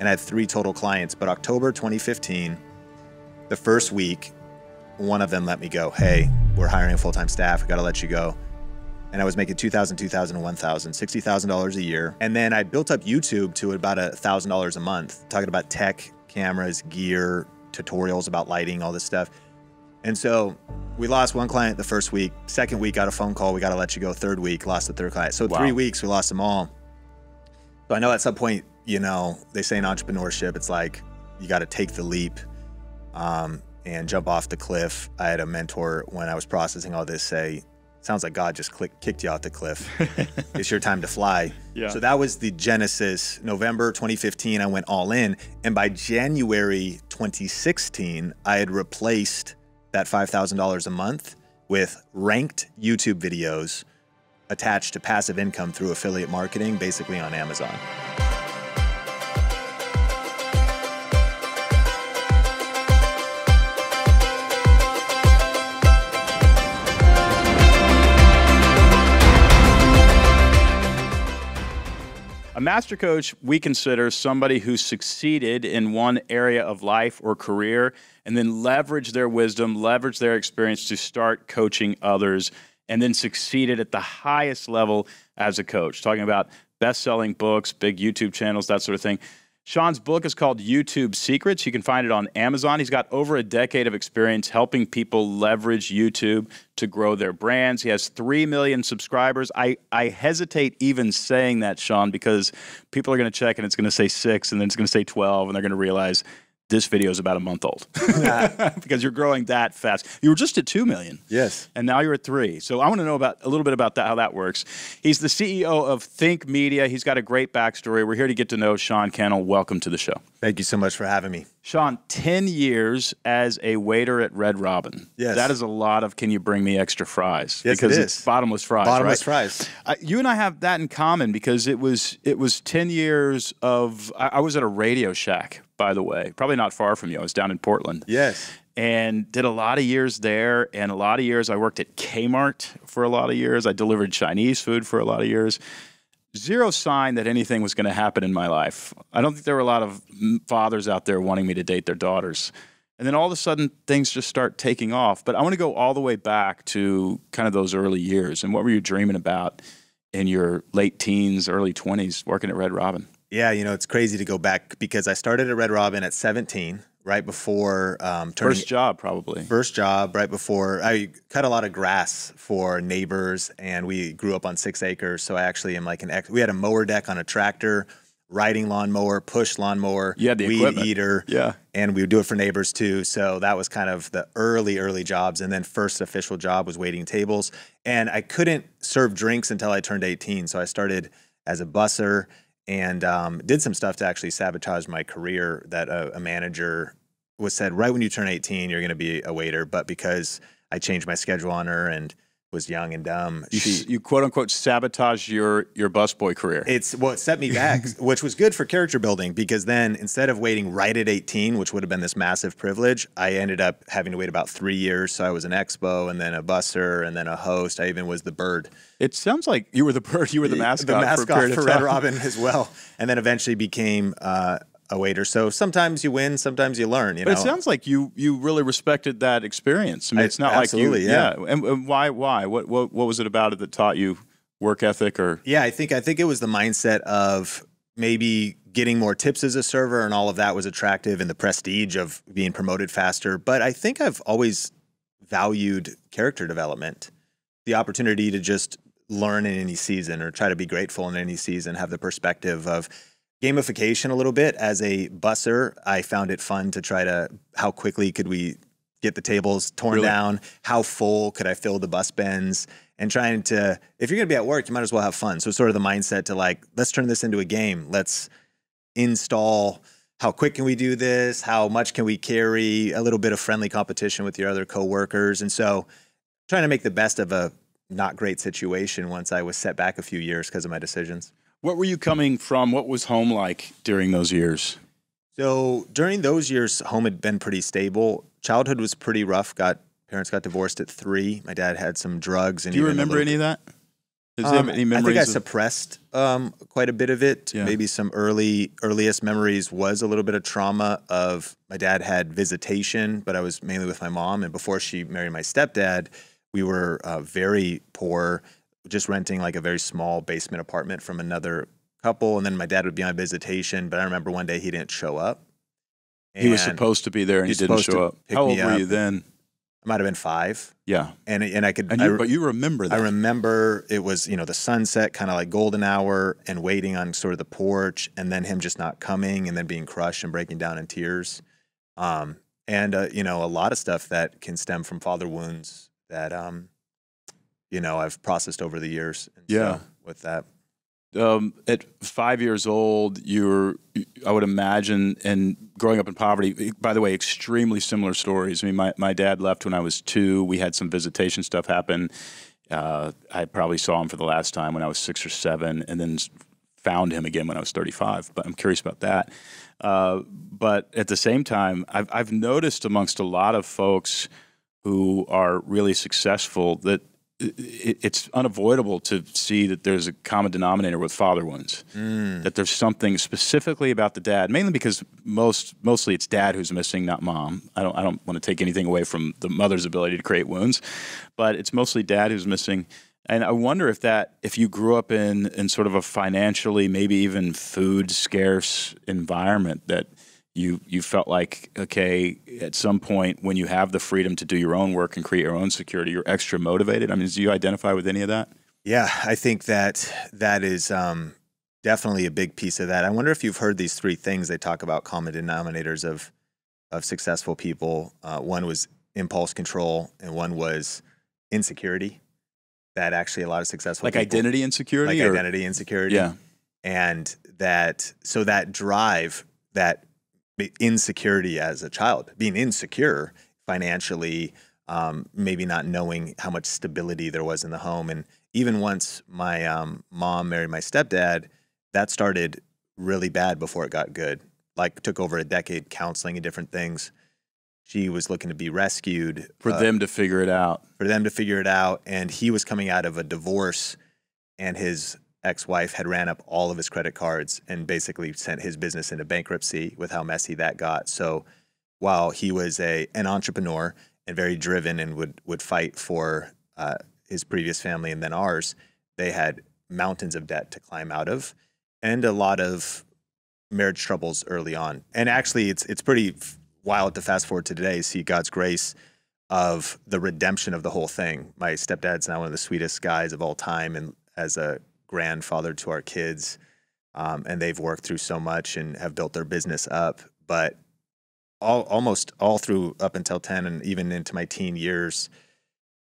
and I had 3 total clients. But October 2015, the first week, one of them let me go. Hey, we're hiring a full-time staff. We got to let you go. And I was making $2,000, $2,000, and $1,000, $60,000 a year. And then I built up YouTube to about $1,000 a month, talking about tech, cameras, gear, tutorials about lighting, all this stuff. And so we lost one client the first week. Second week, got a phone call. We got to let you go. Third week, lost the third client. So Wow. 3 weeks, we lost them all. So I know at some point, you know, they say in entrepreneurship, it's like you got to take the leap and jump off the cliff. I had a mentor when I was processing all this say, sounds like God just kicked you off the cliff. It's your time to fly. Yeah. So that was the genesis. November 2015, I went all in. And by January 2016, I had replaced that $5,000 a month with ranked YouTube videos attached to passive income through affiliate marketing, basically on Amazon. A master coach, we consider somebody who succeeded in one area of life or career and then leverage their wisdom, leverage their experience to start coaching others, and then succeeded at the highest level as a coach. Talking about best-selling books, big YouTube channels, that sort of thing. Sean's book is called YouTube Secrets. You can find it on Amazon. He's got over a decade of experience helping people leverage YouTube to grow their brands. He has 3 million subscribers. I hesitate even saying that, Sean, because people are going to check and it's going to say 6 and then it's going to say 12 and they're going to realize this video is about a month old because you're growing that fast. You were just at 2 million. Yes. And now you're at 3. So I want to know a little bit about that, how that works. He's the CEO of Think Media. He's got a great backstory. We're here to get to know Sean Cannell. Welcome to the show. Thank you so much for having me. Sean, 10 years as a waiter at Red Robin. Yes. That is a lot of can you bring me extra fries? Yes, because it it's is. bottomless fries, Bottomless right? fries. You and I have that in common because it was 10 years of, I was at a Radio Shack, by the way, probably not far from you. I was down in Portland. Yes. And did a lot of years there, and a lot of years I worked at Kmart for a lot of years. I delivered Chinese food for a lot of years. Zero sign that anything was going to happen in my life. I don't think there were a lot of fathers out there wanting me to date their daughters. And then all of a sudden, things just start taking off. But I want to go all the way back to kind of those early years. And what were you dreaming about in your late teens, early 20s, working at Red Robin? Yeah, you know, it's crazy to go back because I started at Red Robin at 17, right before turning... First job, probably. First job, right before... I cut a lot of grass for neighbors, and we grew up on 6 acres, so I actually am like we had a mower deck on a tractor, riding lawnmower, push lawnmower, you had the weed equipment. eater, Yeah. And we would do it for neighbors too, so that was kind of the early jobs, and then first official job was waiting tables, and I couldn't serve drinks until I turned 18, so I started as a busser, and did some stuff to actually sabotage my career that a manager said, right when you turn 18, you're going to be a waiter. But because I changed my schedule on her and was young and dumb, You quote unquote sabotage your busboy career. it set me back, which was good for character building because then instead of waiting right at 18, which would have been this massive privilege, I ended up having to wait about 3 years. So I was an expo and then a busser and then a host. I even was the bird. It sounds like you were the bird, you were the mascot for Red Robin as well, and then eventually became a waiter. So sometimes you win, sometimes you learn. You know, it sounds like you really respected that experience. I mean, it's not absolutely, like you, yeah. And why? What was it about it that taught you work ethic or? Yeah, I think it was the mindset of maybe getting more tips as a server, and all of that was attractive, and the prestige of being promoted faster. But I think I've always valued character development, the opportunity to just learn in any season or try to be grateful in any season, have the perspective of gamification a little bit. As a busser, I found it fun to try to, how quickly could we get the tables torn down? How full could I fill the bus bins? And trying to, if you're going to be at work, you might as well have fun. So sort of the mindset to like, let's turn this into a game. Let's install, how quick can we do this? How much can we carry? A little bit of friendly competition with your other coworkers. And so trying to make the best of a not great situation once I was set back a few years because of my decisions. What were you coming from? What was home like during those years? So during those years, home had been pretty stable. Childhood was pretty rough. Parents got divorced at 3. My dad had some drugs. And Do you remember any of that? Does he have any I think memories I of- suppressed quite a bit of it. Yeah. Maybe some earliest memories was a little bit of trauma of my dad had visitation, but I was mainly with my mom. And before she married my stepdad, we were very poor, just renting like a very small basement apartment from another couple. And then my dad would be on visitation, but I remember one day he didn't show up. He was And supposed to be there and he he's didn't supposed show to up. pick How me old were up. you then? I might have been 5. Yeah. And I could, But you remember that. I remember it was, the sunset, kind of like golden hour, and waiting on sort of the porch, and then him just not coming, and then being crushed and breaking down in tears. A lot of stuff that can stem from father wounds that, I've processed over the years. And Yeah. So with that. At 5 years old, I would imagine, and growing up in poverty, by the way, extremely similar stories. I mean, my dad left when I was 2. We had some visitation stuff happen. I probably saw him for the last time when I was 6 or 7, and then found him again when I was 35. But I'm curious about that. But at the same time, I've noticed amongst a lot of folks who are really successful that it's unavoidable to see that there's a common denominator with father wounds. That there's something specifically about the dad, mainly because mostly it's dad who's missing, not mom. I don't want to take anything away from the mother's ability to create wounds, but it's mostly dad who's missing. And I wonder if you grew up in sort of a financially, maybe even food scarce environment, that you felt like, okay, at some point when you have the freedom to do your own work and create your own security, you're extra motivated. I mean, do you identify with any of that? Yeah, I think that is definitely a big piece of that. I wonder if you've heard these 3 things they talk about, common denominators of successful people. One was impulse control, and one was insecurity. That actually a lot of successful Like people, identity insecurity? like identity insecurity. Yeah. And that drive, that insecurity as a child, being insecure financially, maybe not knowing how much stability there was in the home. And even once my mom married my stepdad, that started really bad before it got good. Like, took over a decade counseling and different things. She was looking to be rescued. For them to figure it out. And he was coming out of a divorce, and his ex-wife had ran up all of his credit cards and basically sent his business into bankruptcy with how messy that got. So while he was an entrepreneur and very driven and would fight for his previous family and then ours, they had mountains of debt to climb out of, and a lot of marriage troubles early on. And actually, it's pretty wild to fast forward to today, see God's grace of the redemption of the whole thing. My stepdad's now one of the sweetest guys of all time, and as a grandfather to our kids, and they've worked through so much and have built their business up. But almost all through up until 10 and even into my teen years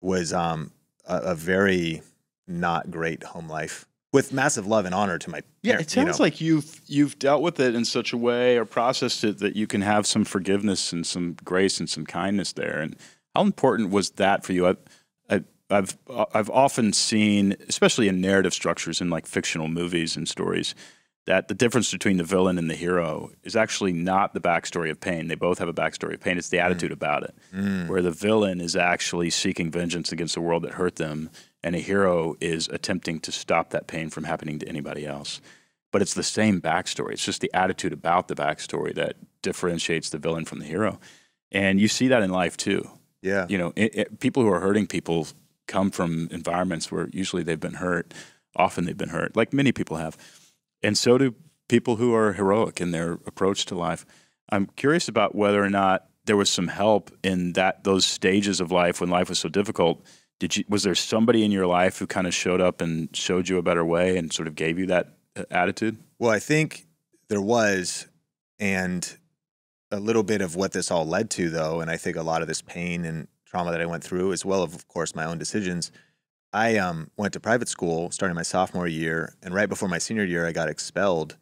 was a very not great home life, with massive love and honor to my It sounds like you've dealt with it in such a way, or processed it, that you can have some forgiveness and some grace and some kindness there. And how important was that for you? I've often seen, especially in narrative structures in like fictional movies and stories, that the difference between the villain and the hero is actually not the backstory of pain. They both have a backstory of pain. It's the attitude about it, where the villain is actually seeking vengeance against the world that hurt them, and a hero is attempting to stop that pain from happening to anybody else. But it's the same backstory. It's just the attitude about the backstory that differentiates the villain from the hero. And you see that in life too. Yeah. People who are hurting people come from environments where usually they've been hurt. Often they've been hurt, like many people have. And so do people who are heroic in their approach to life. I'm curious about whether or not there was some help in those stages of life when life was so difficult. Was there somebody in your life who kind of showed up and showed you a better way and sort of gave you that attitude? Well, I think there was, and a little bit of what this all led to, though, and I think a lot of this pain and trauma that I went through, as well of course, my own decisions. I went to private school starting my sophomore year, and right before my senior year, I got expelled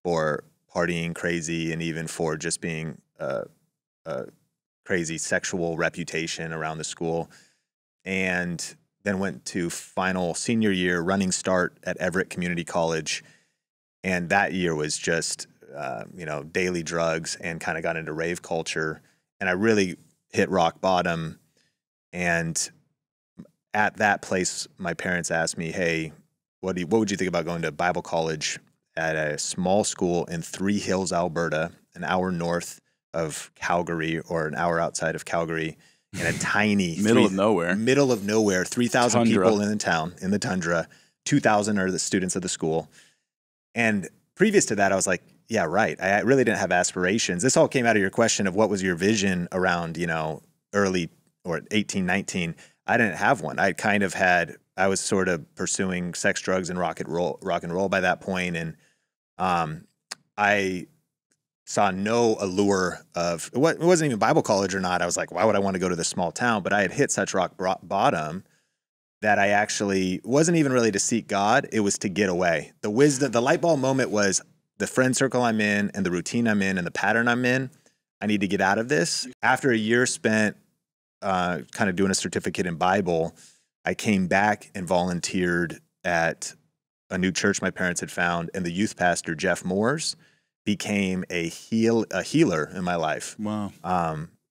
for partying crazy, and even for just being a crazy sexual reputation around the school. And then went to final senior year, running start at Everett Community College. And that year was just, daily drugs, and kind of got into rave culture. And I really hit rock bottom. And at that place, my parents asked me, hey, what would you think about going to Bible college at a small school in Three Hills, Alberta, an hour north of Calgary or an hour outside of Calgary, in a tiny middle of nowhere, 3,000 people in the town, in the tundra, 2,000 are the students of the school. And previous to that, I was like, yeah, right. I really didn't have aspirations. This all came out of your question of what was your vision around, early or 18, 19. I didn't have one. I was sort of pursuing sex, drugs, and rock and roll by that point. And I saw no allure of it wasn't even Bible college or not. I was like, why would I want to go to this small town? But I had hit such rock bottom that I actually wasn't even really to seek God. It was to get away. The light bulb moment was the friend circle I'm in and the routine I'm in and the pattern I'm in. I need to get out of this. After a year spent kind of doing a certificate in Bible, I came back and volunteered at a new church my parents had found, and the youth pastor, Jeff Moores, became a healer in my life. Wow.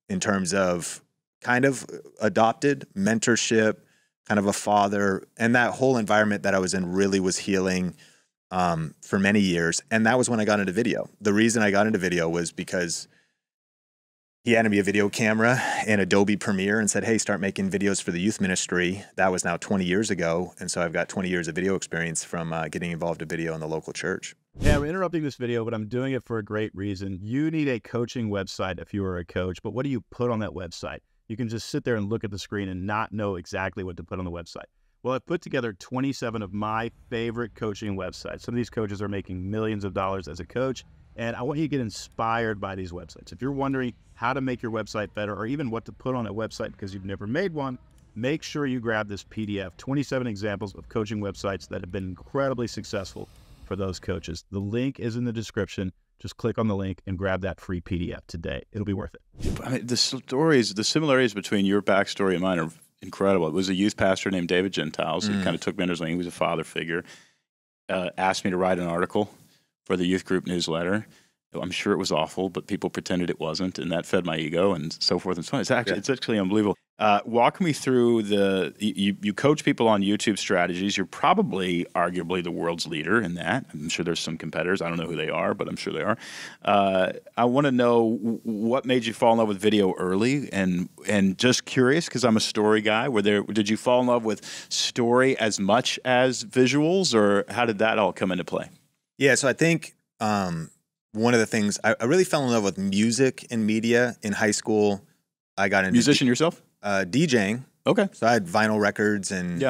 In terms of kind of adopted mentorship, kind of a father, and that whole environment that I was in really was healing for many years. And that was when I got into video. The reason I got into video was because he handed me a video camera and Adobe Premiere and said, hey, start making videos for the youth ministry. That was now 20 years ago. And so I've got 20 years of video experience from getting involved in video in the local church. Yeah, I'm interrupting this video, but I'm doing it for a great reason. You need a coaching website if you are a coach, but what do you put on that website? You can just sit there and look at the screen and not know exactly what to put on the website. Well, I've put together 27 of my favorite coaching websites. Some of these coaches are making millions of dollars as a coach, and I want you to get inspired by these websites. If you're wondering how to make your website better or even what to put on a website because you've never made one, make sure you grab this PDF, 27 examples of coaching websites that have been incredibly successful for those coaches. The link is in the description. Just click on the link and grab that free PDF today. It'll be worth it. I mean, the similarities between your backstory and mine are incredible. It was a youth pastor named David Gentiles who kind of took me under his wing. He was a father figure. Asked me to write an article for the youth group newsletter. I'm sure it was awful, but people pretended it wasn't, and that fed my ego and so forth and so on. It's actually unbelievable. Walk me through you coach people on YouTube strategies. You're probably arguably the world's leader in that. I'm sure there's some competitors. I don't know who they are, but I'm sure they are. I want to know what made you fall in love with video early, and just curious because I'm a story guy. Did you fall in love with story as much as visuals, or how did that all come into play? Yeah, so I think one of the things I really fell in love with music and media in high school. I got into musician yourself? DJing. Okay. So I had vinyl records and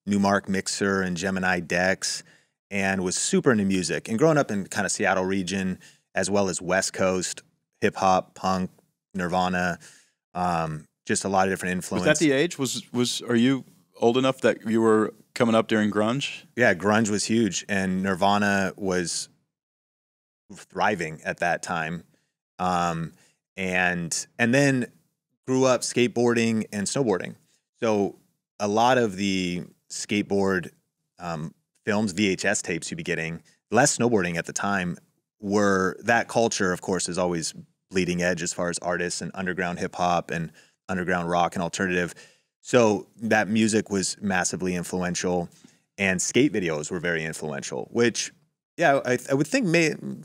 Newmark mixer and Gemini decks, and was super into music. And growing up in kind of Seattle region, as well as West Coast, hip hop, punk, Nirvana, just a lot of different influence. Was that the age? Are you old enough that you were coming up during grunge? Yeah, grunge was huge, and Nirvana was thriving at that time. And then grew up skateboarding and snowboarding. So a lot of the skateboard films, VHS tapes you'd be getting, less snowboarding at the time, were that culture, of course, is always bleeding edge as far as artists and underground hip hop and underground rock and alternative. So that music was massively influential, and skate videos were very influential, which, yeah, I would think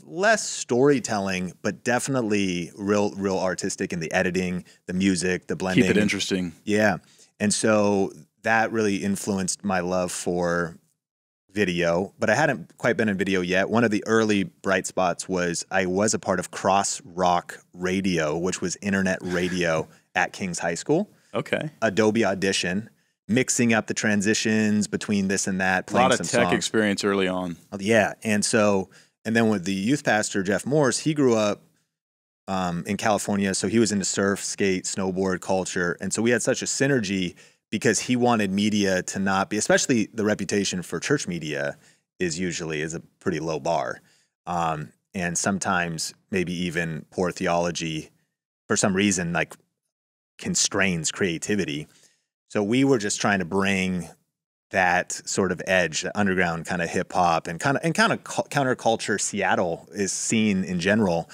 less storytelling, but definitely real artistic in the editing, the music, the blending. Keep it interesting. Yeah. And so that really influenced my love for video, but I hadn't quite been in video yet. One of the early bright spots was I was a part of Cross Rock Radio, which was internet radio at King's High School. Okay. Adobe Audition, mixing up the transitions between this and that, playing some songs. A lot of tech experience early on. Yeah. And then with the youth pastor, Jeff Morris, he grew up in California. So he was into surf, skate, snowboard culture. And so we had such a synergy because he wanted media to not be, especially the reputation for church media is a pretty low bar. And sometimes maybe even poor theology for some reason, like, constrains creativity. So we were just trying to bring that sort of edge, the underground kind of hip hop and kind of counterculture Seattle is seen in general,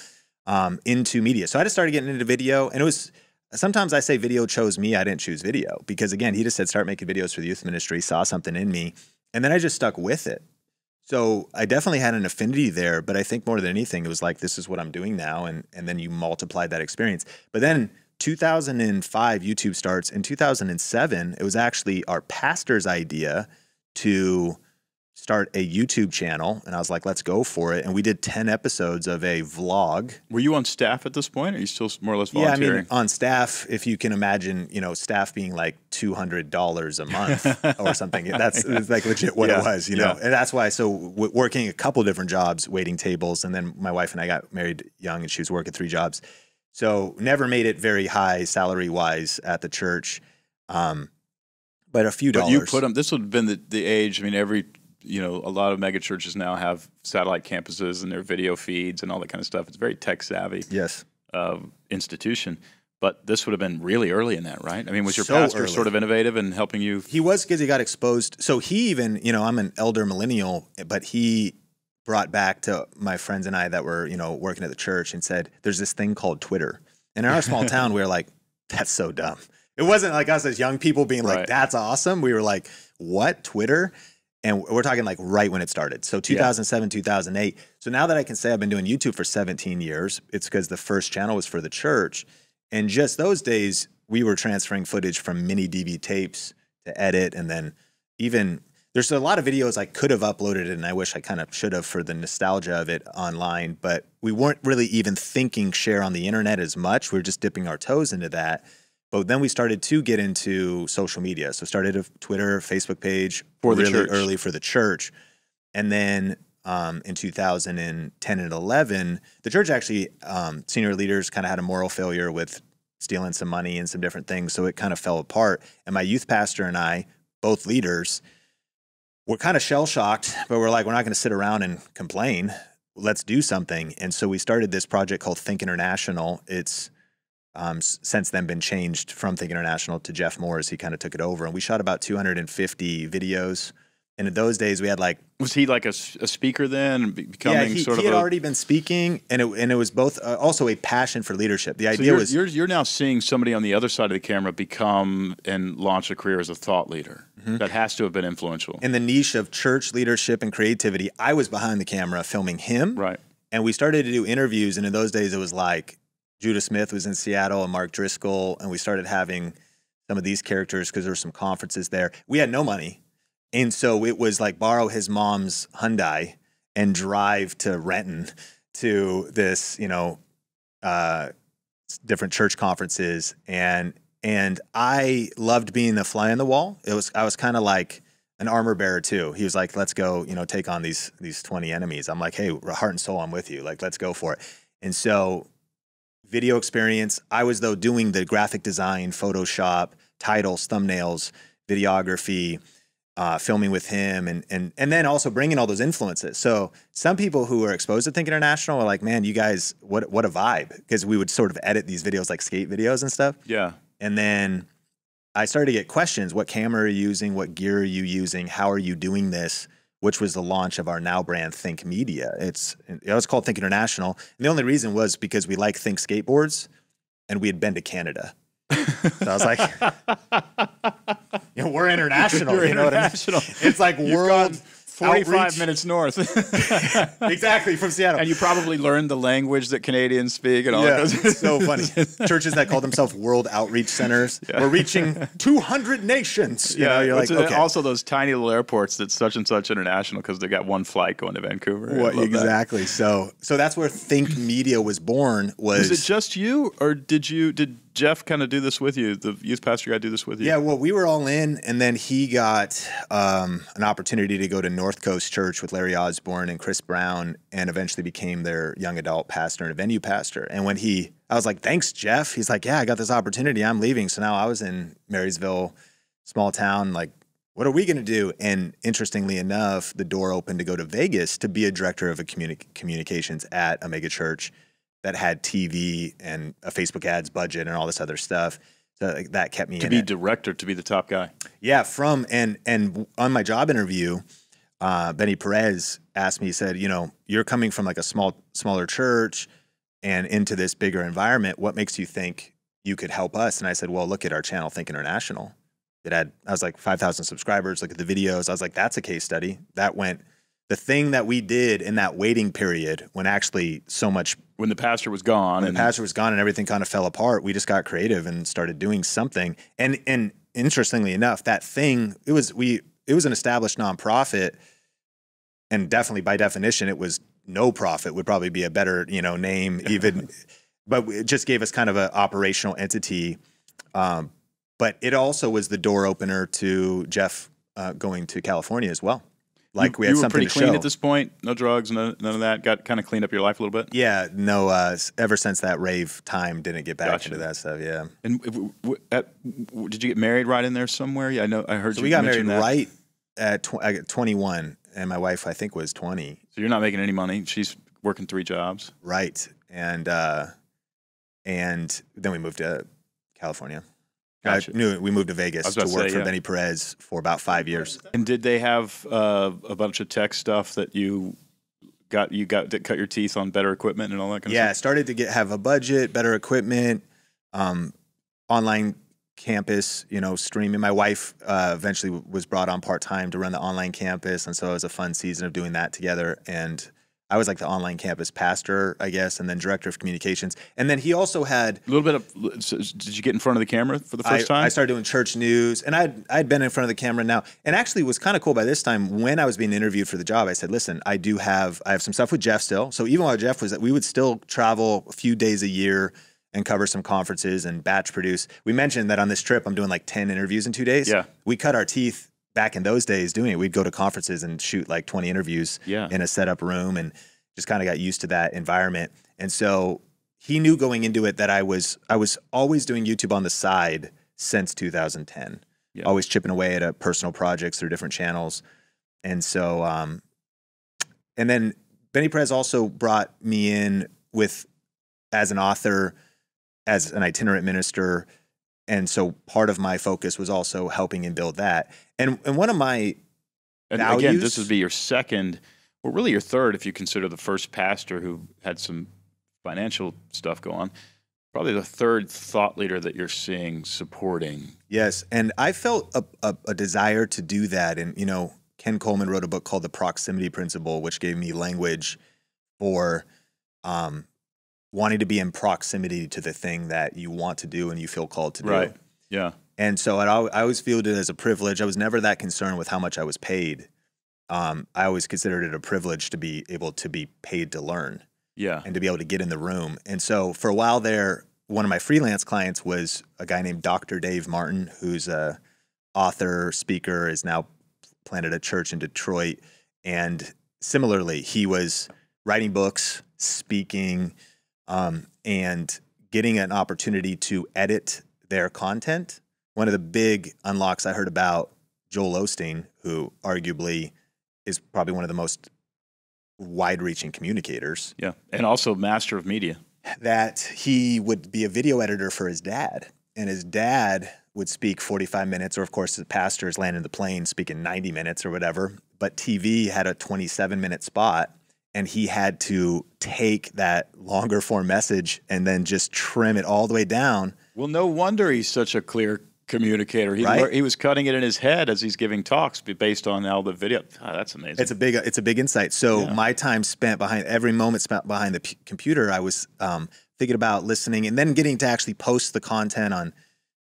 into media. So I just started getting into video, and it was, sometimes I say video chose me. I didn't choose video because, again, he just said, start making videos for the youth ministry, saw something in me. And then I just stuck with it. So I definitely had an affinity there, but I think more than anything, it was like, this is what I'm doing now. And then you multiplied that experience. But then 2005, YouTube starts. In 2007, it was actually our pastor's idea to start a YouTube channel. And I was like, let's go for it. And we did 10 episodes of a vlog. Were you on staff at this point? Or are you still more or less volunteering? Yeah, I mean, on staff, if you can imagine, you know, staff being like $200 a month or something. That's like legit what it was, you know. And that's why, so working a couple different jobs, waiting tables. And then my wife and I got married young and she was working 3 jobs. So never made it very high salary-wise at the church. But a few dollars. But you put them, this would have been the age, I mean, you know, a lot of mega churches now have satellite campuses and their video feeds and all that kind of stuff. It's very tech savvy. Yes. Institution. But this would have been really early in that, right? I mean, was your So pastor early. sort of innovative in helping you? He was, because he got exposed. So he even, you know, I'm an elder millennial, but he brought back to my friends and I that were, you know, working at the church and said, there's this thing called Twitter. And in our small town, we were like, that's so dumb. It wasn't like us as young people being like, that's awesome. We were like, what, Twitter? And we're talking like right when it started. So 2007, 2008. So now that I can say I've been doing YouTube for 17 years, it's because the first channel was for the church. And just those days, we were transferring footage from mini DV tapes to edit. And then even there's a lot of videos I could have uploaded and I wish I kind of should have for the nostalgia of it online. But we weren't really even thinking share on the internet as much. We were just dipping our toes into that. But then we started to get into social media. So started a Twitter, Facebook page for the really church. early for the church. And then in 2010 and 11, the church actually, senior leaders kind of had a moral failure with stealing some money and some different things. So it kind of fell apart. And my youth pastor and I, both leaders, were kind of shell-shocked, but we're like, we're not going to sit around and complain. Let's do something. And so we started this project called Think International. It's since then been changed from Think International to Jeff Moore's. He kind of took it over, and we shot about 250 videos. And in those days, we had like, was he like a speaker then, becoming he sort of? He had already been speaking, and it was both also a passion for leadership. The idea was you're now seeing somebody on the other side of the camera become and launch a career as a thought leader. That has to have been influential in the niche of church leadership and creativity. I was behind the camera filming him, right? And we started to do interviews, and in those days, it was like Judah Smith was in Seattle and Mark Driscoll, and we started having some of these characters because there were some conferences there. We had no money. And so it was like borrow his mom's Hyundai and drive to Renton to this, you know, different church conferences. And I loved being the fly on the wall. I was kind of like an armor bearer too. He was like, let's go, you know, take on these 20 enemies. I'm like, hey, heart and soul, I'm with you. Like, let's go for it. And so video experience, I was though doing the graphic design, Photoshop, titles, thumbnails, videography, filming with him, and then also bringing all those influences. So some people who are exposed to Think International are like, man, you guys, what a vibe. Because we would sort of edit these videos like skate videos and stuff. Yeah. And then I started to get questions. What camera are you using? What gear are you using? How are you doing this? Which was the launch of our now brand, Think Media. It's called Think International. And the only reason was because we like Think skateboards and we had been to Canada. So I was like, you know, we're international. You're you know international. What I mean? It's like world 45 outreach. minutes north. Exactly, from Seattle. And you probably learned the language that Canadians speak and all Yeah, that. it's so funny. Churches that call themselves World Outreach Centers. Yeah. We're reaching 200 nations. You know, you're like, okay. Also those tiny little airports that's such and such international because they got one flight going to Vancouver. Well, exactly. That. So that's where Think Media was born. Was it just you, or did Jeff kind of do this with you? The youth pastor guy do this with you? Yeah, well, we were all in, and then he got an opportunity to go to North Coast Church with Larry Osborne and Chris Brown, and eventually became their young adult pastor and a venue pastor. And when I was like, thanks, Jeff. He's like, yeah, I got this opportunity. I'm leaving. So now I was in Marysville, small town, like, what are we going to do? And interestingly enough, the door opened to go to Vegas to be a director of communications at a mega church that had TV and a Facebook ads budget and all this other stuff. So that kept me in it. To be director, to be the top guy. Yeah, and on my job interview, Benny Perez asked me, he said, you know, you're coming from like a smaller church and into this bigger environment. What makes you think you could help us? And I said, well, look at our channel, Think International. I was like 5,000 subscribers. Look at the videos. I was like, that's a case study. That went, the thing that we did in that waiting period when actually so much, when the pastor was gone, when the pastor was gone and everything kind of fell apart, we just got creative and started doing something. And interestingly enough, that thing, it was an established nonprofit, and definitely by definition, it was no profit would probably be a better, name even, but it just gave us kind of an operational entity. But it also was the door opener to Jeff going to California as well. Like we had something to show. You were pretty clean at this point? No drugs, none of that? Got kind of cleaned up your life a little bit? Yeah, no. Ever since that rave time, didn't get back into that stuff. Yeah. And did you get married right in there somewhere? Yeah, I know. I heard. So we got married right at 21, and my wife I think was 20. So you're not making any money. She's working 3 jobs. Right, and then we moved to California. Gotcha. We moved to Vegas to work for Benny Perez for about 5 years. And did they have a bunch of tech stuff that you got to cut your teeth on, better equipment and all that kind of stuff? Yeah, started to have a budget, better equipment, online campus, streaming. My wife eventually was brought on part-time to run the online campus, and so it was a fun season of doing that together. And I was like the online campus pastor, I guess, and then director of communications. And then he also had a little bit of. Did you get in front of the camera for the first time? I started doing church news, and I'd been in front of the camera now, and actually was kind of cool by this time. When I was being interviewed for the job, I said, "Listen, I have some stuff with Jeff still. So even while Jeff was that, we would still travel a few days a year and cover some conferences and batch produce." We mentioned that on this trip, I'm doing like 10 interviews in 2 days. Yeah, we cut our teeth. Back in those days doing it, we'd go to conferences and shoot like 20 interviews in a set up room, and just kind of got used to that environment. And so he knew going into it that I was always doing YouTube on the side since 2010, always chipping away at personal projects through different channels. And so, and then Benny Perez also brought me in as an author, as an itinerant minister. And so part of my focus was also helping and build that. And one of my values, again, this would be your second, well, really your third if you consider the first pastor who had some financial stuff go on. Probably the third thought leader that you're seeing supporting. Yes, and I felt a desire to do that. And, Ken Coleman wrote a book called The Proximity Principle, which gave me language for wanting to be in proximity to the thing that you want to do and you feel called to do. Right, yeah. And so I always viewed it as a privilege. I was never that concerned with how much I was paid. I always considered it a privilege to be able to be paid to learn. Yeah. And to be able to get in the room. And so for a while there, one of my freelance clients was a guy named Dr. Dave Martin, who's a author, speaker, is now planted a church in Detroit. And similarly, he was writing books, speaking, and getting an opportunity to edit their content. One of the big unlocks I heard about Joel Osteen, who arguably is probably one of the most wide-reaching communicators. Yeah, and also master of media. That he would be a video editor for his dad, and his dad would speak 45 minutes, or of course the pastor is landing the plane speaking 90 minutes or whatever, but TV had a 27-minute spot, and he had to take that longer form message and then just trim it all the way down. Well, no wonder he's such a clear communicator. He was cutting it in his head as he's giving talks based on all the video. Oh, that's amazing. It's a big insight. So my time spent every moment spent behind the computer, I was thinking about listening and then getting to actually post the content on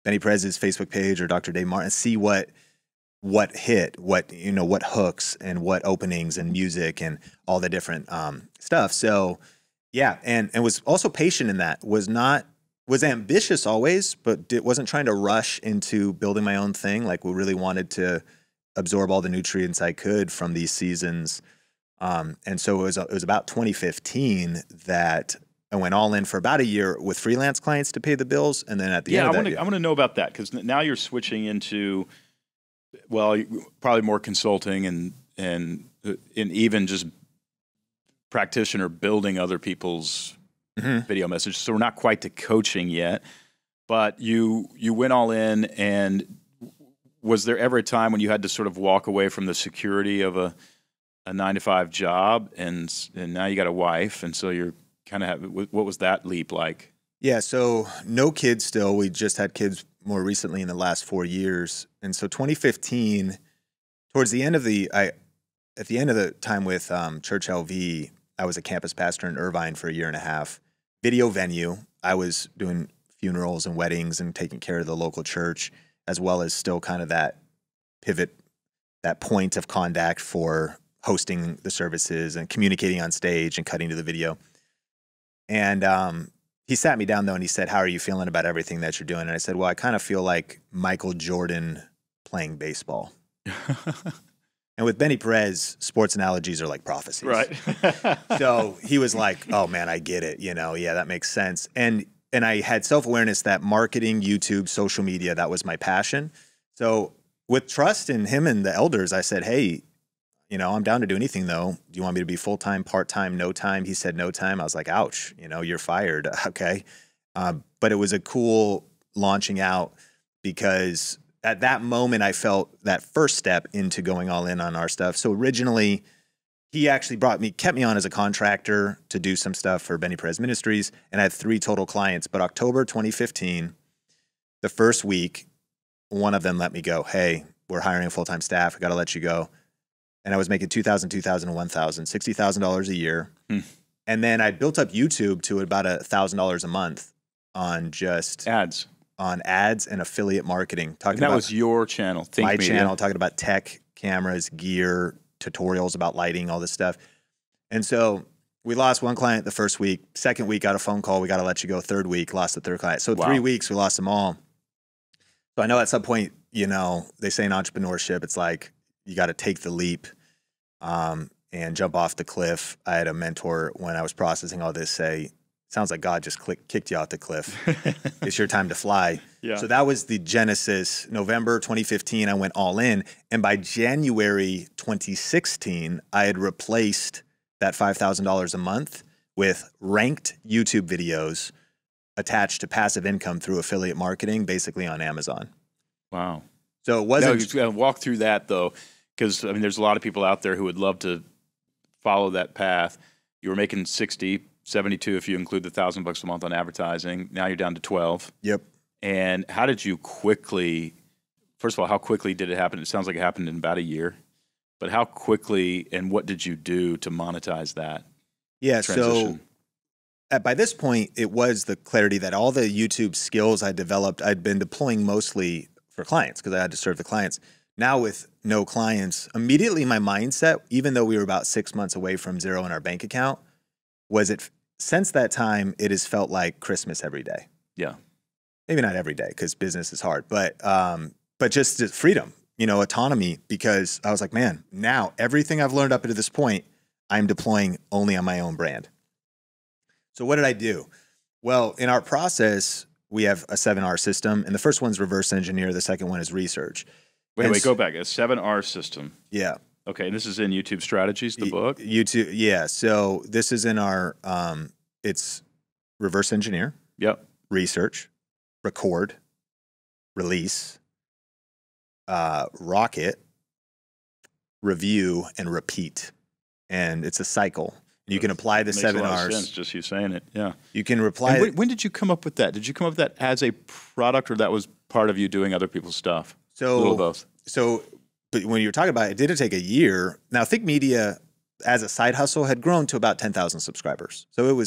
Benny Perez's Facebook page or Dr. Dave Martin and see what hit, what hooks and what openings and music and all the different stuff. So yeah, and was also patient in that. Was ambitious always, but wasn't trying to rush into building my own thing. Like we really wanted to absorb all the nutrients I could from these seasons. And so it was about 2015 that I went all in for about a year with freelance clients to pay the bills. And then at the end of that, I want to know about that because now you're switching into, well, probably more consulting and even just practitioner building other people's video message. So we're not quite to coaching yet, but you went all in. And was there ever a time when you had to sort of walk away from the security of a 9-to-5 job and now you got a wife, and so you're kind of what was that leap like? Yeah, so no kids still. We just had kids more recently in the last 4 years. And so 2015, towards the end of at the end of the time with Church LV, I was a campus pastor in Irvine for a year and a half. Video venue. I was doing funerals and weddings and taking care of the local church, as well as still kind of that pivot, that point of contact for hosting the services and communicating on stage and cutting to the video. And he sat me down though and he said, "How are you feeling about everything that you're doing?" And I said, "Well, I kind of feel like Michael Jordan playing baseball." And with Benny Perez, sports analogies are like prophecies. Right. So he was like, "Oh man, I get it. Yeah, that makes sense." And I had self-awareness that marketing, YouTube, social media, that was my passion. So with trust in him and the elders, I said, "Hey, I'm down to do anything though. Do you want me to be full-time, part-time, no time?" He said no time. I was like, "Ouch, you're fired." Okay. But it was a cool launching out because at that moment I felt that first step into going all in on our stuff. So originally he actually kept me on as a contractor to do some stuff for Benny Perez Ministries, and I had 3 total clients. But October 2015, the first week, one of them let me go. "Hey, we're hiring a full-time staff. I got to let you go." And I was making $2,000, $2,000, $1,000, $60,000 a year. And then I built up YouTube to about $1,000 a month on just ads and affiliate marketing. And that was your channel, Think my Media. channel, talking about tech, cameras, gear, tutorials about lighting, all this stuff. And so we lost one client the first week. Second week, got a phone call. "We got to let you go." Third week, lost the third client. So 3 weeks, we lost them all. So I know at some point, they say in entrepreneurship, it's like, you got to take the leap and jump off the cliff. I had a mentor when I was processing all this say, "Sounds like God just kicked you out the cliff. It's your time to fly." Yeah. So that was the genesis. November 2015, I went all in. And by January 2016, I had replaced that $5,000 a month with ranked YouTube videos attached to passive income through affiliate marketing, basically on Amazon. Wow. So it wasn't. No, you got to walk through that though, because there's a lot of people out there who would love to follow that path. You were making 60, 72 if you include the $1,000 a month on advertising. Now you're down to 12. Yep. And how did you first of all, how quickly did it happen? It sounds like it happened in about a year. But how quickly and what did you do to monetize that transition? So by this point, it was the clarity that all the YouTube skills I developed, I'd been deploying mostly for clients because I had to serve the clients. Now with no clients, immediately my mindset, even though we were about 6 months away from zero in our bank account, since that time, it has felt like Christmas every day. Yeah. Maybe not every day because business is hard, but just freedom, autonomy, because I was like, man, now everything I've learned up to this point, I'm deploying only on my own brand. So what did I do? Well, in our process, we have a 7R system, and the first one's reverse engineer. The second one is research. Wait, go back. A 7R system. Yeah. Okay, and this is in YouTube Strategies, the book? YouTube, yeah. So this is in our, it's reverse engineer. Yep. Research, record, release, rocket, review, and repeat. And it's a cycle. You can apply the 7 R's. Sense, just you saying it, yeah. You can reply. When did you come up with that? Did you come up with that as a product, or that was part of you doing other people's stuff? So, a little both. So, but when you're talking about it, it didn't take a year. Now, Think Media, as a side hustle, had grown to about 10,000 subscribers. So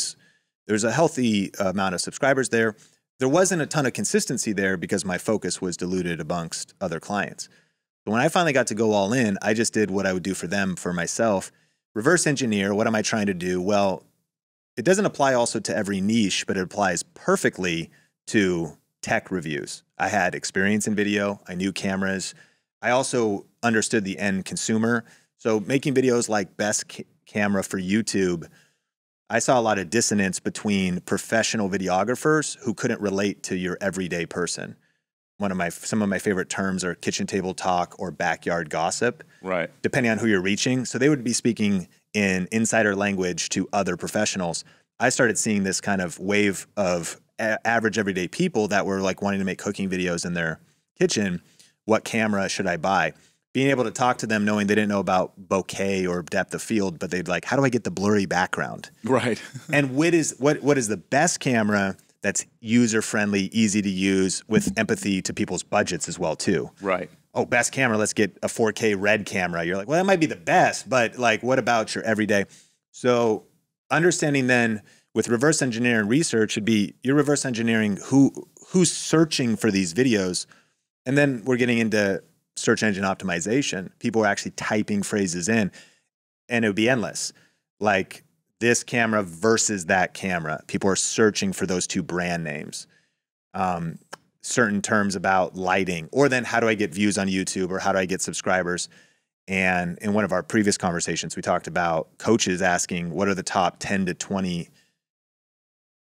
there's a healthy amount of subscribers there. There wasn't a ton of consistency there because my focus was diluted amongst other clients. But when I finally got to go all in, I just did what I would do for them, for myself. Reverse engineer, what am I trying to do? Well, it doesn't apply also to every niche, but it applies perfectly to tech reviews. I had experience in video. I knew cameras. I also understood the end consumer. So making videos like best camera for YouTube, I saw a lot of dissonance between professional videographers who couldn't relate to your everyday person. Some of my favorite terms are kitchen table talk or backyard gossip, right? Depending on who you're reaching. So they would be speaking in insider language to other professionals. I started seeing this kind of wave of average everyday people that were like wanting to make cooking videos in their kitchen. What camera should I buy? Being able to talk to them knowing they didn't know about bokeh or depth of field, but they'd like, how do I get the blurry background? Right. And what is the best camera that's user-friendly, easy to use, with empathy to people's budgets as well too. Right. Oh, best camera, let's get a 4K red camera. You're like, well, that might be the best, but like, what about your everyday? So understanding then with reverse engineering research should be you're reverse engineering who's searching for these videos. And then we're getting into search engine optimization. People are actually typing phrases in, and it would be endless. Like this camera versus that camera. People are searching for those two brand names. Certain terms about lighting, or then how do I get views on YouTube, or how do I get subscribers? And in one of our previous conversations, we talked about coaches asking what are the top 10 to 20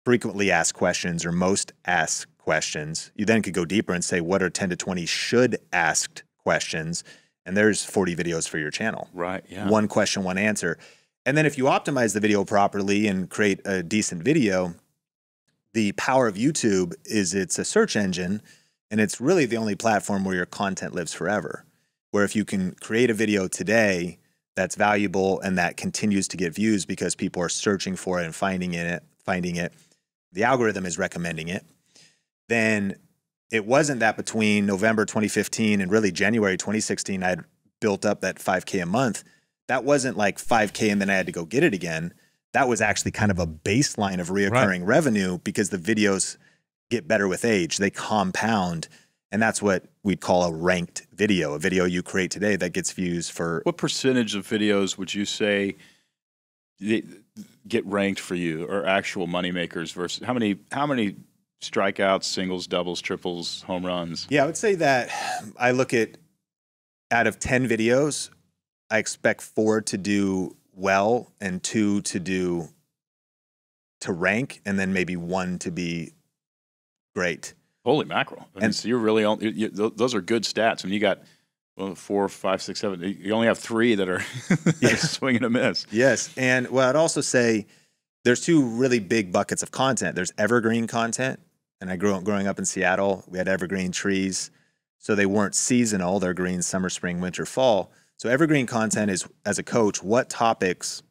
frequently asked questions or most asked questions. You then could go deeper and say, what are 10 to 20 should asked questions? And there's 40 videos for your channel. Right. Yeah. One question, one answer. And then if you optimize the video properly and create a decent video, the power of YouTube is it's a search engine, and it's really the only platform where your content lives forever. Where if you can create a video today that's valuable and that continues to get views because people are searching for it and finding it, the algorithm is recommending it, then it wasn't that between November 2015 and really January 2016, I had built up that 5K a month. That wasn't like 5K and then I had to go get it again. That was actually kind of a baseline of reoccurring revenue because the videos get better with age. They compound. And that's what we'd call a ranked video, a video you create today that gets views for. What percentage of videos would you say get ranked for you, or actual moneymakers versus how many strikeouts, singles, doubles, triples, home runs? Yeah, I would say that I look at out of 10 videos, I expect 4 to do well and 2 to rank, and then maybe 1 to be great. Holy mackerel. I mean, so you're really those are good stats. I mean, you got 4, 5, 6, 7. You only have 3 that are swing and a miss. Yes. And well, I'd also say there's 2 really big buckets of content. There's evergreen content. And I growing up in Seattle, we had evergreen trees. So they weren't seasonal. They're green summer, spring, winter, fall. So evergreen content is, as a coach, what topics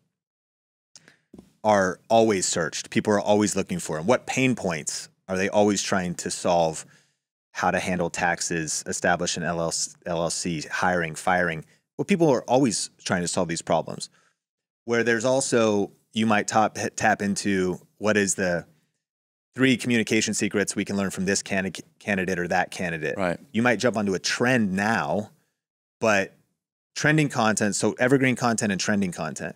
are always searched? People are always looking for them. What pain points are they always trying to solve? How to handle taxes, establish an LLC, hiring, firing. Well, people are always trying to solve these problems. Where there's also, you might tap into what is the 3 communication secrets we can learn from this candidate or that candidate. Right. You might jump onto a trend now, but trending content, so evergreen content and trending content,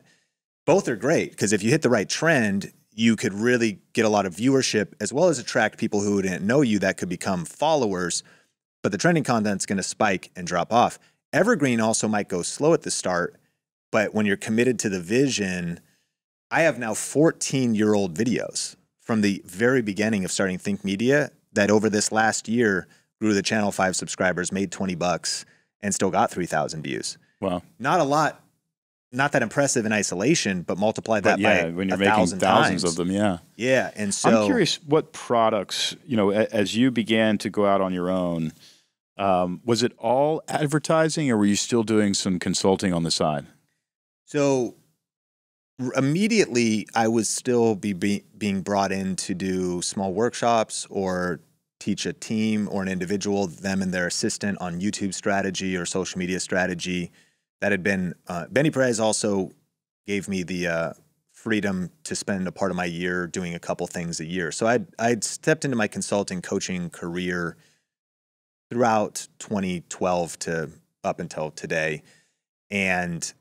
both are great because if you hit the right trend, you could really get a lot of viewership as well as attract people who didn't know you that could become followers, but the trending content's going to spike and drop off. Evergreen also might go slow at the start, but when you're committed to the vision, I have now 14-year-old videos from the very beginning of starting Think Media that over this last year grew the channel 5 subscribers, made $20 and still got 3,000 views. Wow. Not a lot. Not that impressive in isolation, but multiply that by when you're 1,000 making thousands times of them, yeah. Yeah, and so I'm curious what products, as you began to go out on your own, was it all advertising, or were you still doing some consulting on the side? So immediately, I was still being brought in to do small workshops or teach a team or an individual, them and their assistant, on YouTube strategy or social media strategy. That had been, Benny Perez also gave me the freedom to spend a part of my year doing a couple things a year. So I'd stepped into my consulting coaching career throughout 2012 to up until today. And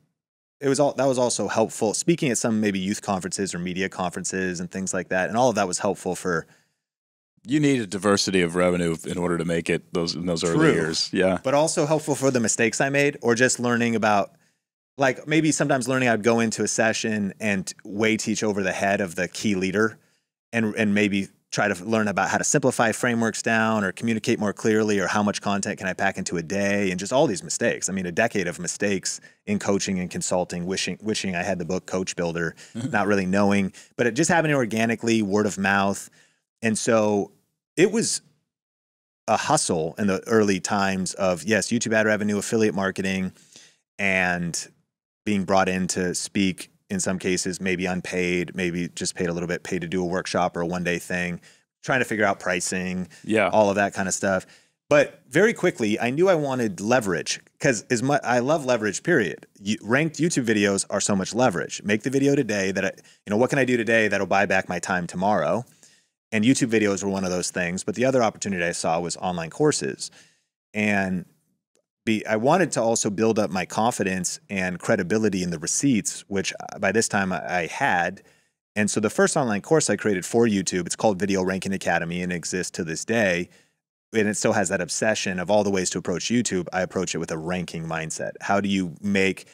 that was also helpful. Speaking at some maybe youth conferences or media conferences and things like that. And all of that was helpful for. You need a diversity of revenue in order to make it in those early years. Yeah. But also helpful for the mistakes I made, or just learning about, like maybe sometimes learning I'd go into a session and way teach over the head of the key leader and maybe try to learn about how to simplify frameworks down or communicate more clearly, or how much content can I pack into a day, and just all these mistakes. I mean, a decade of mistakes in coaching and consulting, wishing I had the book Coach Builder, not really knowing, but it just happening organically, word of mouth. And so it was a hustle in the early times of, yes, YouTube ad revenue, affiliate marketing, and being brought in to speak in some cases, maybe unpaid, maybe just paid a little bit, paid to do a workshop or a one-day thing, trying to figure out pricing, Yeah. all of that kind of stuff. But very quickly, I knew I wanted leverage because I love leverage, period. Ranked YouTube videos are so much leverage. Make the video today that, what can I do today that'll buy back my time tomorrow? And YouTube videos were one of those things. But the other opportunity I saw was online courses. And I wanted to also build up my confidence and credibility in the receipts, which by this time I had. And so the first online course I created for YouTube, it's called Video Ranking Academy and exists to this day. And it still has that obsession of all the ways to approach YouTube. I approach it with a ranking mindset. How do you make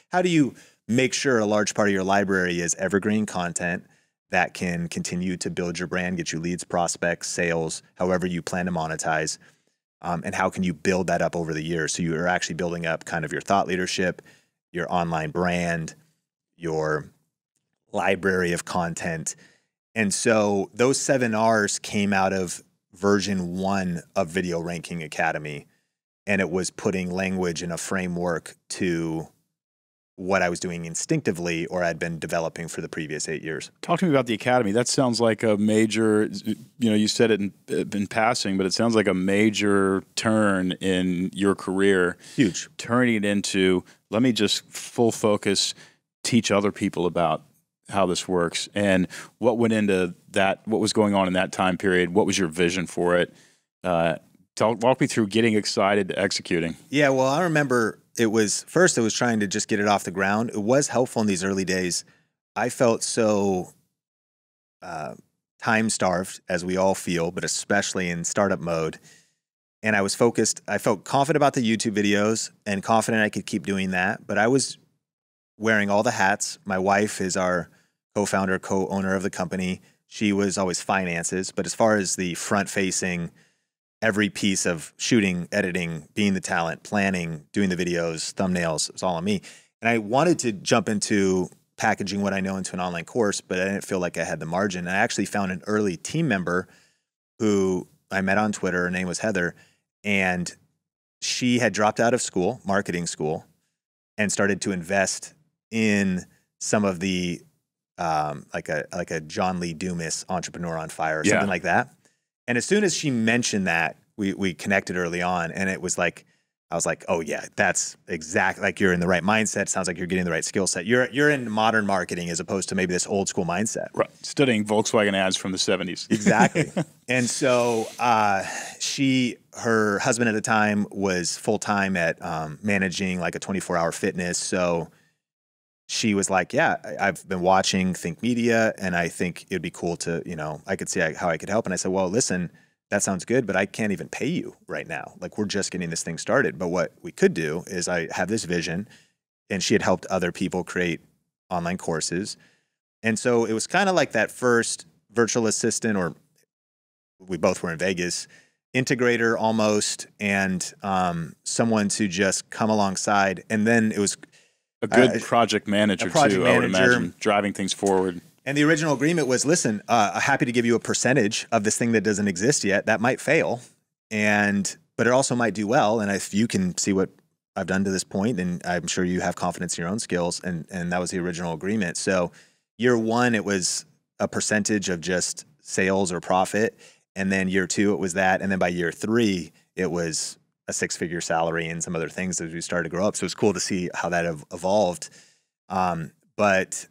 sure a large part of your library is evergreen content that can continue to build your brand, get you leads, prospects, sales, however you plan to monetize? And how can you build that up over the years? So you are actually building up kind of your thought leadership, your online brand, your library of content. And so those 7 R's came out of version 1 of Video Ranking Academy. And it was putting language in a framework to what I was doing instinctively or I'd been developing for the previous 8 years. Talk to me about the Academy. That sounds like a major, you said it in passing, but it sounds like a major turn in your career. Huge. Turning it into, let me just full focus, teach other people about how this works. And what went into that, what was going on in that time period? What was your vision for it? Walk me through getting excited to executing. Yeah, well, I remember it was trying to just get it off the ground. It was helpful in these early days. I felt so time-starved, as we all feel, but especially in startup mode. And I was focused. I felt confident about the YouTube videos and confident I could keep doing that. But I was wearing all the hats. My wife is our co-founder, co-owner of the company. She was always finances. But as far as the front-facing, every piece of shooting, editing, being the talent, planning, doing the videos, thumbnails, it was all on me. And I wanted to jump into packaging what I know into an online course, but I didn't feel like I had the margin. And I actually found an early team member who I met on Twitter. Her name was Heather. And she had dropped out of school, marketing school, and started to invest in some of the like a John Lee Dumas Entrepreneur on Fire or something like that. And as soon as she mentioned that, we connected early on, and it was like, I was like, oh yeah, that's exactly, like, you're in the right mindset. Sounds like you're getting the right skill set. You're in modern marketing as opposed to maybe this old school mindset. Right. Studying Volkswagen ads from the 70s. Exactly. And so her husband at the time was full-time at managing like a 24-hour fitness. So she was like, yeah, I've been watching Think Media, and I think it'd be cool to, I could see how I could help. And I said, well, listen, that sounds good, but I can't even pay you right now. Like, we're just getting this thing started. But what we could do is I have this vision, and she had helped other people create online courses. And so it was kind of like that first virtual assistant, or we both were in Vegas, integrator almost, and someone to just come alongside. And then it was a good project manager too, I would imagine, driving things forward. And the original agreement was, listen, happy to give you a percentage of this thing that doesn't exist yet. That might fail, but it also might do well. And if you can see what I've done to this point, then I'm sure you have confidence in your own skills. And that was the original agreement. So year 1, it was a percentage of just sales or profit. And then year 2, it was that. And then by year 3, it was a 6-figure salary and some other things as we started to grow up. So it's cool to see how that evolved. But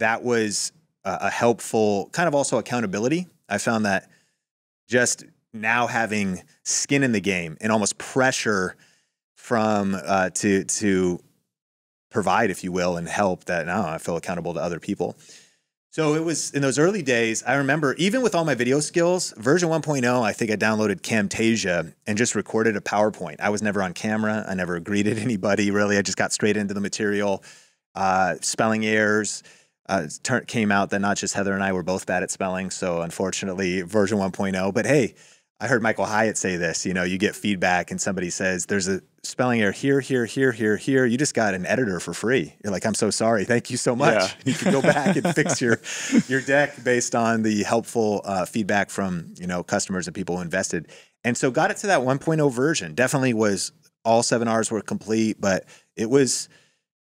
that was a helpful kind of also accountability. I found that just now having skin in the game and almost pressure from to provide, if you will, and help, that now I feel accountable to other people. So it was in those early days. I remember even with all my video skills, version 1.0, I think I downloaded Camtasia and just recorded a PowerPoint. I was never on camera. I never greeted anybody, really. I just got straight into the material. Spelling errors. Came out that not just Heather and I were both bad at spelling. So unfortunately, version 1.0. But hey, I heard Michael Hyatt say this, you get feedback and somebody says, there's a spelling error here, here, here, here, here. You just got an editor for free. You're like, I'm so sorry. Thank you so much. Yeah. You can go back and fix your deck based on the helpful feedback from, customers and people who invested. And so got it to that 1.0 version. Definitely was, all 7 R's were complete, but it was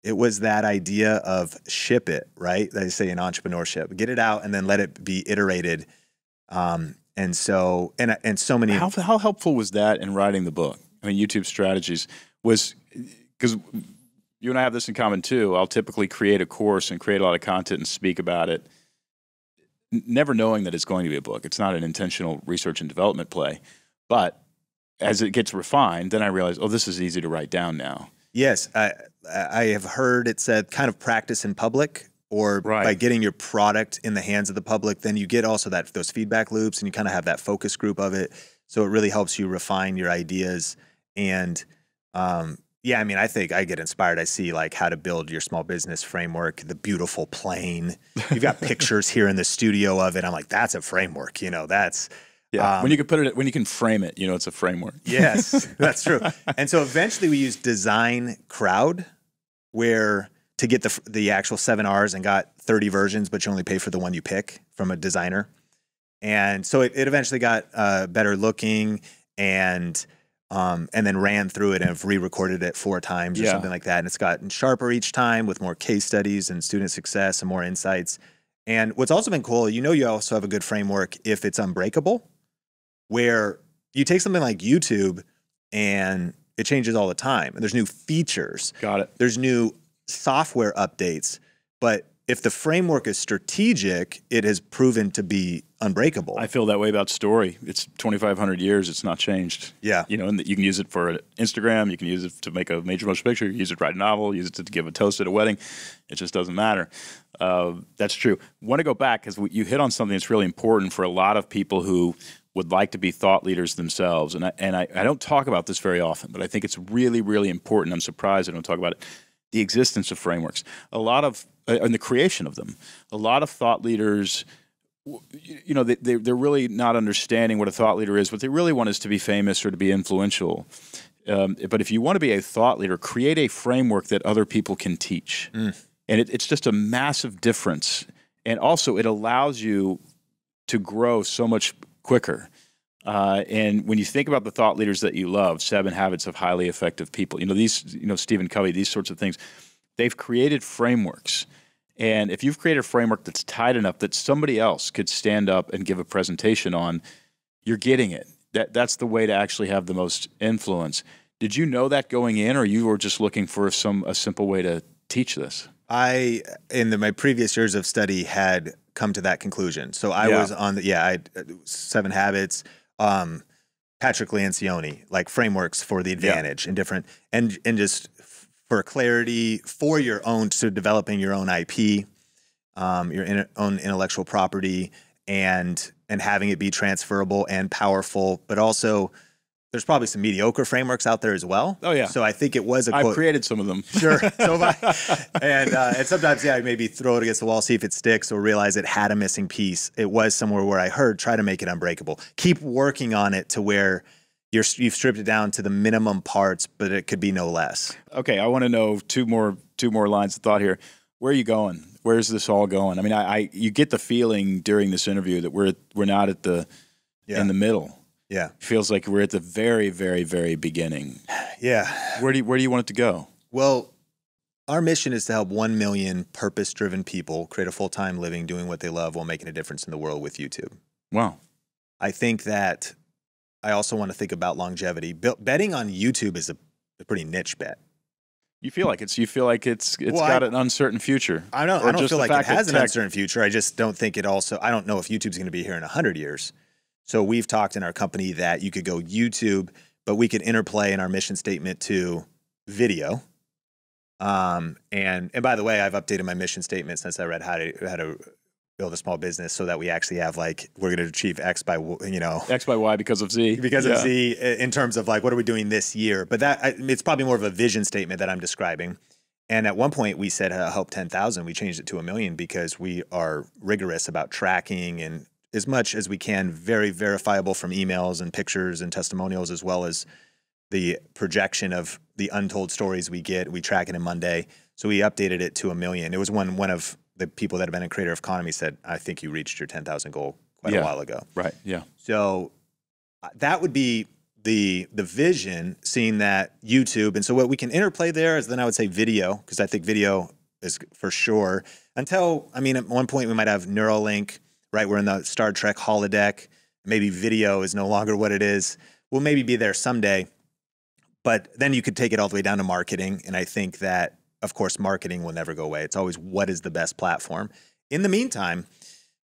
that idea of ship it, right? They say in entrepreneurship, get it out and then let it be iterated And so, and so many. How helpful was that in writing the book? I mean, YouTube strategies was, because you and I have this in common too. I'll typically create a course and create a lot of content and speak about it, never knowing that it's going to be a book. It's not an intentional research and development play. But as it gets refined, then I realize, oh, this is easy to write down now. Yes, I have heard it said kind of practice in public, or by getting your product in the hands of the public, then you get also those feedback loops, and you kind of have that focus group of it. So it really helps you refine your ideas. And yeah, I mean, I think I get inspired. I see like how to build your small business framework, the beautiful plane. You've got pictures here in the studio of it. I'm like, that's a framework. You know, that's when you can put it, when you can frame it, you know, it's a framework. Yes, that's true. And so eventually we used Design Crowd, where to get the actual 7 Rs, and got 30 versions, but you only pay for the one you pick from a designer. And so it eventually got better looking, and then ran through it and have re-recorded it 4 times or something like that. And it's gotten sharper each time with more case studies and student success and more insights. And what's also been cool, you know, you also have a good framework if it's unbreakable, where you take something like YouTube and it changes all the time, and there's new features. Got it. There's new software updates. But if the framework is strategic, it has proven to be unbreakable. I feel that way about Story. It's 2,500 years. It's not changed. Yeah. You know, and you can use it for Instagram. You can use it to make a major motion picture. You can use it to write a novel. Use it to give a toast at a wedding. It just doesn't matter. That's true. I want to go back, because you hit on something that's really important for a lot of people who would like to be thought leaders themselves. And I don't talk about this very often, but I think it's really, really important. I'm surprised I don't talk about it. The existence of frameworks. A lot of and the creation of them. A lot of thought leaders, you know, they're really not understanding what a thought leader is. What they really want is to be famous or to be influential. But if you want to be a thought leader, create a framework that other people can teach. And it's just a massive difference. And also, it allows you to grow so much quicker. And when you think about the thought leaders that you love, 7 Habits of Highly Effective People, you know, these, you know, Stephen Covey, these sorts of things, they've created frameworks. And if you've created a framework that's tight enough that somebody else could stand up and give a presentation on, you're getting it. That's the way to actually have the most influence. Did you know that going in, or you were just looking for a simple way to teach this? I, in my previous years of study, had come to that conclusion. So I was on I 7 Habits, Patrick Lencioni, like frameworks for the advantage and different, and just for clarity, for your own, so developing your own IP, your own intellectual property, and having it be transferable and powerful, but also there's probably some mediocre frameworks out there as well. Oh yeah. So I think it was a quote. I've created some of them. Sure. So have I. And sometimes, maybe throw it against the wall, see if it sticks, or realize it had a missing piece. It was somewhere where I heard, try to make it unbreakable. Keep working on it to where you've stripped it down to the minimum parts, but it could be no less. Okay. I want to know two more lines of thought here. Where are you going? Where's this all going? I mean, you get the feeling during this interview that we're not at the in the middle. Yeah. It feels like we're at the very, very, very beginning. Yeah. Where do you want it to go? Well, our mission is to help 1 million purpose-driven people create a full-time living doing what they love while making a difference in the world with YouTube. Wow. I think that I also want to think about longevity. Betting on YouTube is a pretty niche bet. You feel like it's got an uncertain future. I don't feel like it has an uncertain future. I just don't think it also, I don't know if YouTube's going to be here in 100 years. So we've talked in our company that you could go YouTube, but we could interplay in our mission statement to video. And by the way, I've updated my mission statement since I read how to build a small business, so that we actually have, like, we're going to achieve X by, X by Y because of Z. Because of Z, in terms of like, what are we doing this year? But it's probably more of a vision statement that I'm describing. And at one point we said help 10,000. We changed it to 1 million because we are rigorous about tracking, and as much as we can, very verifiable from emails and pictures and testimonials, as well as the projection of the untold stories we get. We track it in Monday. So we updated it to 1 million. It was one of the people that have been in Creator Economy said, I think you reached your 10,000 goal quite a while ago. Right, yeah. So that would be the vision, seeing that YouTube. And so what we can interplay there is, then I would say video, because I think video is for sure. At one point we might have Neuralink, right? We're in the Star Trek holodeck. Maybe video is no longer what it is. We'll maybe be there someday. But then you could take it all the way down to marketing. And I think that, of course, marketing will never go away. It's always what is the best platform. In the meantime,